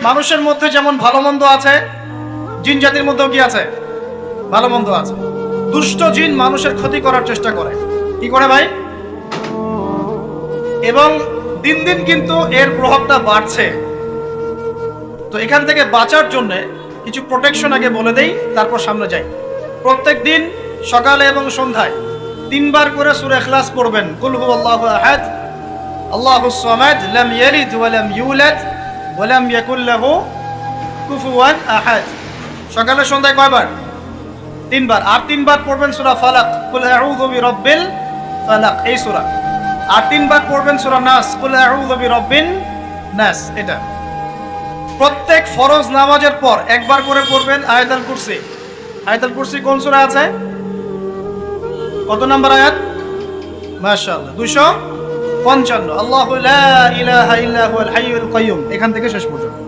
মানুষের মধ্যে যেমন ভালো মন্দ আছে, জিন জাতির মধ্যেও কি আছে? ভালো মন্দ আছে। দুষ্ট জিন মানুষের ক্ষতি করার চেষ্টা করে। কি করে ভাই? এবং দিন দিন কিন্তু এর প্রভাবটা বাড়ছে। তো এখান থেকে বাঁচার জন্য কিছু প্রোটেকশন আগে বলে দেই, তারপর সামনে যাই। প্রত্যেক দিন সকালে এবং সন্ধ্যায় 3 বার করে সূরা ইখলাস পড়বেন। কুল হুয়াল্লাহু আহাদ, আল্লাহুস সামাদ, লাম ইয়ালিদ ওয়া লাম ইউলাদ ওয়া লাম ইয়াকুল লাহু কুফুয়ান আহাদ। সকালে সন্ধ্যায় কয়বার? 3 বার। আর 3 বার পড়বেন সূরা ফালাক, কুল আউযু বিরাব্বিল ফালাক, এই সূরা। আর 3 বার পড়বেন সূরা নাস, কুল আউযু বিরাব্বিন নাস। এটা প্রত্যেক ফরজ নামাজের পর একবার করে পড়বেন আয়াতুল কুরসি। আয়াতুল কুরসি কোন সূরা আছে? কত নাম্বার আয়াত? মাশাআল্লাহ, 255। আল্লাহু লা ইলাহা ইল্লা হুয়াল হাইয়ুল কাইয়্যুম, এখান থেকে শেষ পর্যন্ত।